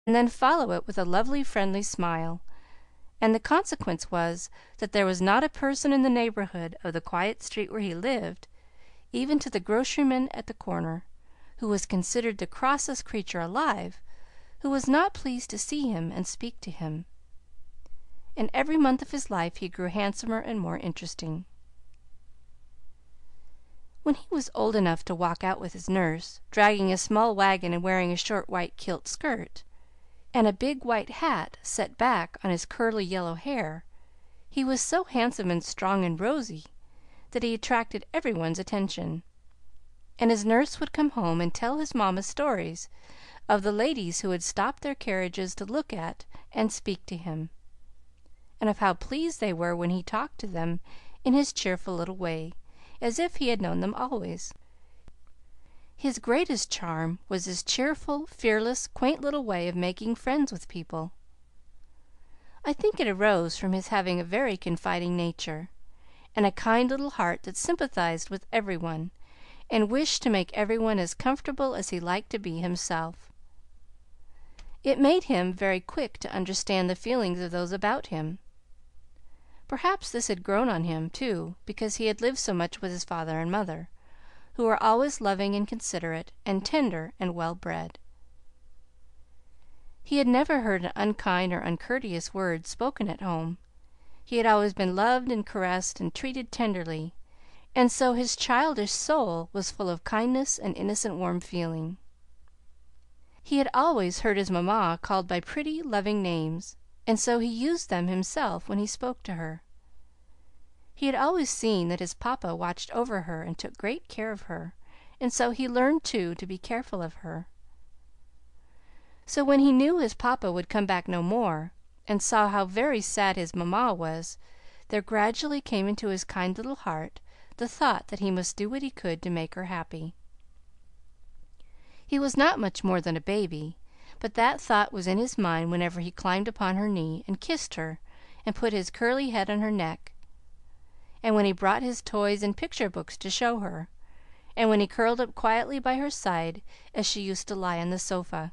and then follow it with a lovely friendly smile, and the consequence was that there was not a person in the neighborhood of the quiet street where he lived, even to the groceryman at the corner, who was considered the crossest creature alive, who was not pleased to see him and speak to him. And every month of his life he grew handsomer and more interesting. When he was old enough to walk out with his nurse, dragging a small wagon and wearing a short white kilt skirt, and a big white hat set back on his curly yellow hair, he was so handsome and strong and rosy that he attracted every one's attention, and his nurse would come home and tell his mamma stories of the ladies who had stopped their carriages to look at and speak to him, and of how pleased they were when he talked to them in his cheerful little way, as if he had known them always. His greatest charm was his cheerful, fearless, quaint little way of making friends with people. I think it arose from his having a very confiding nature, and a kind little heart that sympathized with every one, and wished to make every one as comfortable as he liked to be himself. It made him very quick to understand the feelings of those about him. Perhaps this had grown on him, too, because he had lived so much with his father and mother, who were always loving and considerate and tender and well bred. He had never heard an unkind or uncourteous word spoken at home. He had always been loved and caressed and treated tenderly, and so his childish soul was full of kindness and innocent warm feeling. He had always heard his mamma called by pretty, loving names, and so he used them himself when he spoke to her. He had always seen that his papa watched over her and took great care of her, and so he learned, too, to be careful of her. So when he knew his papa would come back no more, and saw how very sad his mamma was, there gradually came into his kind little heart the thought that he must do what he could to make her happy. He was not much more than a baby, but that thought was in his mind whenever he climbed upon her knee and kissed her and put his curly head on her neck, and when he brought his toys and picture books to show her, and when he curled up quietly by her side as she used to lie on the sofa.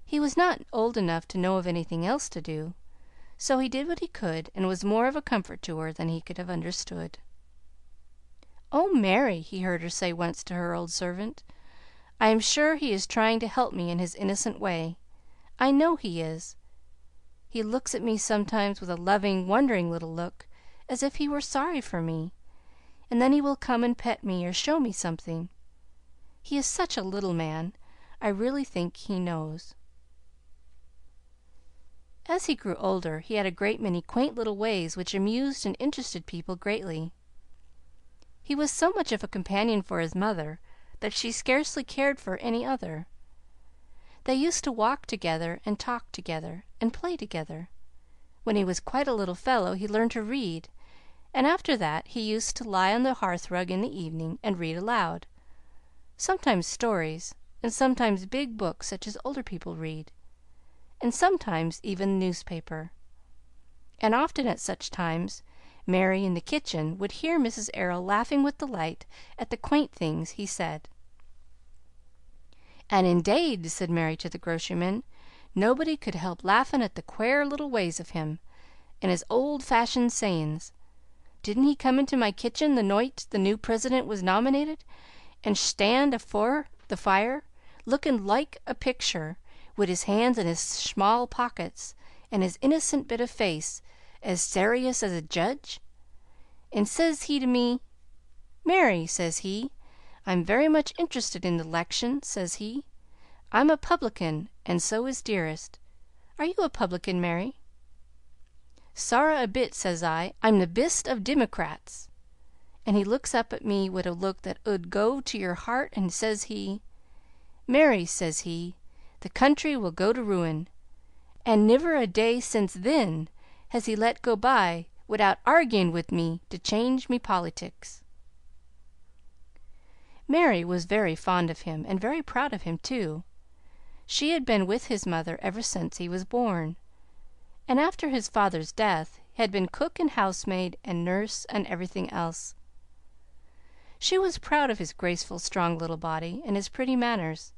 He was not old enough to know of anything else to do, so he did what he could, and was more of a comfort to her than he could have understood. "Oh, Mary," he heard her say once to her old servant, "I am sure he is trying to help me in his innocent way. I know he is. He looks at me sometimes with a loving, wondering little look, as if he were sorry for me, and then he will come and pet me or show me something. He is such a little man, I really think he knows." As he grew older, he had a great many quaint little ways which amused and interested people greatly. He was so much of a companion for his mother that she scarcely cared for any other. They used to walk together and talk together and play together. When he was quite a little fellow he learned to read, and after that he used to lie on the hearth rug in the evening and read aloud, sometimes stories, and sometimes big books such as older people read, and sometimes even the newspaper. And often at such times Mary in the kitchen would hear Mrs. Errol laughing with delight at the quaint things he said. "And indade," said Mary to the groceryman, "nobody could help laughin' at the quare little ways of him, and his old fashioned sayin's. Didn't he come into my kitchen the noight the new President was nominated, and shtand afore the fire, lookin' loike a picture, wid his hands in his shmall pockets, and his innocent bit of face as serious as a judge? And says he to me, 'Mary,' says he, 'I'm very much interested in the 'lection,' says he. 'I'm a publican, and so is Dearest. Are you a publican, Mary?' 'Sorra a bit,' says I. 'I'm the bist of Dimocrats.' And he looks up at me wid a look that 'ud go to your heart, and says he, 'Mary,' says he, 'the country will go to ruin.' And niver a day since thin has he let go by widout arguin' wid me to change me politics." Mary was very fond of him, and very proud of him, too. She had been with his mother ever since he was born, and after his father's death had been cook and housemaid and nurse and everything else. She was proud of his graceful, strong little body and his pretty manners,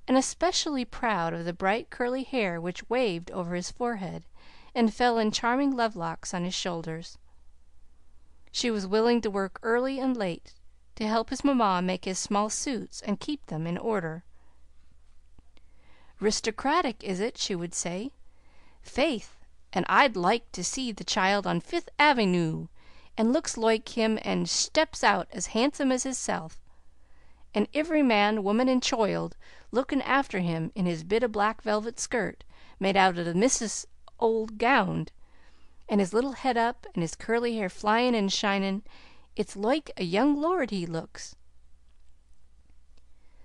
and especially proud of the bright curly hair which waved over his forehead and fell in charming lovelocks on his shoulders. She was willing to work early and late to help his mamma make his small suits and keep them in order. "'Ristocratic, is it?" she would say. "Faith, and I'd loike to see the child on Fifth Avenoo, and looks loike him and shteps out as handsome as hisself, and ivery man, woman, and choild lookin' after him in his bit o' black velvet skirt made out o' the missus's old gownd, and his little head up, and his curly hair flyin' and shinin'. It's loike a young lord he looks."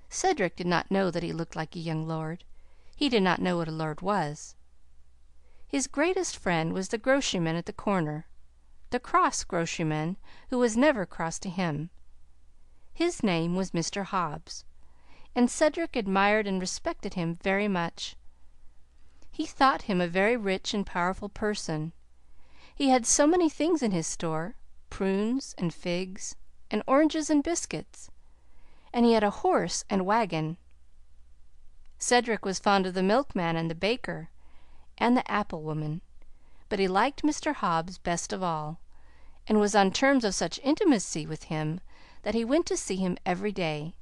Cedric did not know that he looked like a young lord. He did not know what a lord was. His greatest friend was the groceryman at the corner, the cross groceryman who was never cross to him. His name was Mr. Hobbs, and Cedric admired and respected him very much. He thought him a very rich and powerful person. He had so many things in his store, prunes and figs and oranges and biscuits, and he had a horse and wagon. Cedric was fond of the milkman and the baker and the apple woman, but he liked Mr. Hobbs best of all, and was on terms of such intimacy with him that he went to see him every day,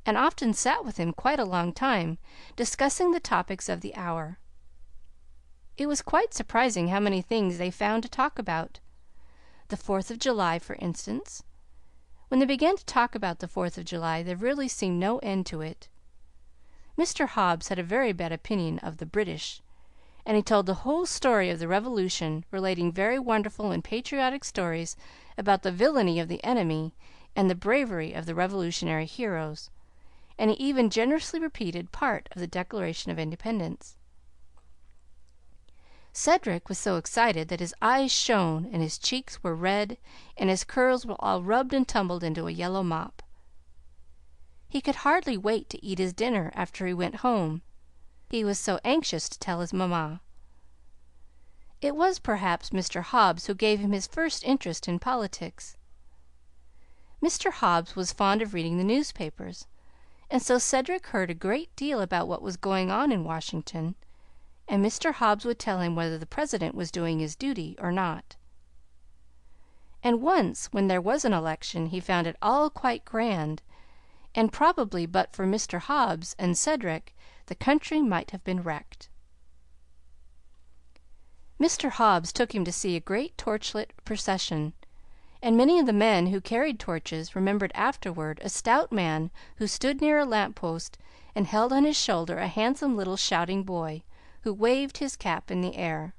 and often sat with him quite a long time, discussing the topics of the hour. It was quite surprising how many things they found to talk about. The 4th of July, for instance. When they began to talk about the 4th of July, there really seemed no end to it. Mr. Hobbs had a very bad opinion of the British, and he told the whole story of the Revolution, relating very wonderful and patriotic stories about the villainy of the enemy and the bravery of the Revolutionary heroes, and he even generously repeated part of the Declaration of Independence. Cedric was so excited that his eyes shone and his cheeks were red and his curls were all rubbed and tumbled into a yellow mop. He could hardly wait to eat his dinner after he went home, he was so anxious to tell his mamma. It was perhaps Mr. Hobbs who gave him his first interest in politics. Mr. Hobbs was fond of reading the newspapers, and so Cedric heard a great deal about what was going on in Washington, and Mr. Hobbs would tell him whether the President was doing his duty or not. And once, when there was an election, he found it all quite grand, and probably but for Mr. Hobbs and Cedric the country might have been wrecked. Mr. Hobbs took him to see a great torchlit procession, and many of the men who carried torches remembered afterward a stout man who stood near a lamp post and held on his shoulder a handsome little shouting boy, who waved his cap in the air.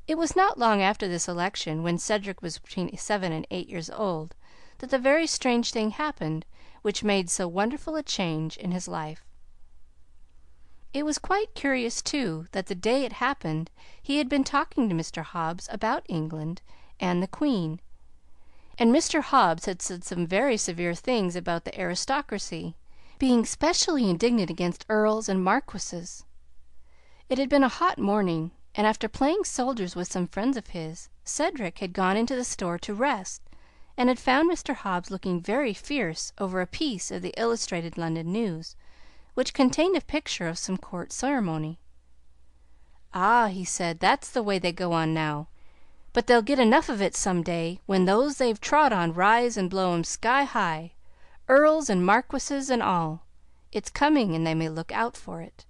It was not long after this election, when Cedric was between 7 and 8 years old, that the very strange thing happened which made so wonderful a change in his life. It was quite curious, too, that the day it happened he had been talking to Mr. Hobbs about England and the Queen, and Mr. Hobbs had said some very severe things about the aristocracy, being specially indignant against earls and marquises. It had been a hot morning, and after playing soldiers with some friends of his, Cedric had gone into the store to rest, and had found Mr. Hobbs looking very fierce over a piece of the Illustrated London News, which contained a picture of some court ceremony. "Ah," he said, "that's the way they go on now, but they'll get enough of it some day, when those they've trod on rise and blow 'em sky high, earls and marquises and all. It's coming, and they may look out for it."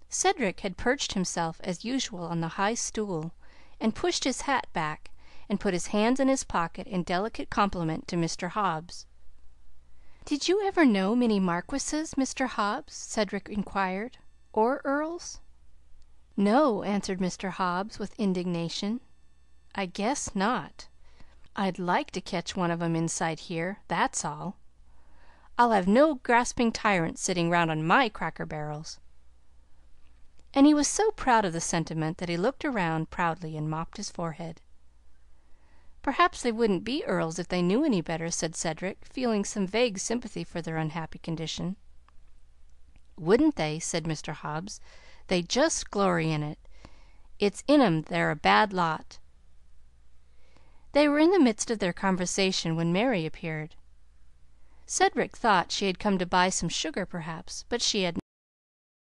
Cedric had perched himself as usual on the high stool, and pushed his hat back, and put his hands in his pocket in delicate compliment to Mr. Hobbs. "Did you ever know many marquises, Mr. Hobbs?" Cedric inquired, "or earls?" "No," answered Mr. Hobbs, with indignation. "I guess not. I'd like to catch one of 'em inside here, that's all. I'll have no grasping tyrants sitting round on my cracker barrels." And he was so proud of the sentiment that he looked around proudly and mopped his forehead. "Perhaps they wouldn't be earls if they knew any better," said Cedric, feeling some vague sympathy for their unhappy condition. "Wouldn't they?" said Mr. Hobbs. "They just glory in it. It's in 'em they're a bad lot." They were in the midst of their conversation when Mary appeared. Cedric thought she had come to buy some sugar perhaps, but she had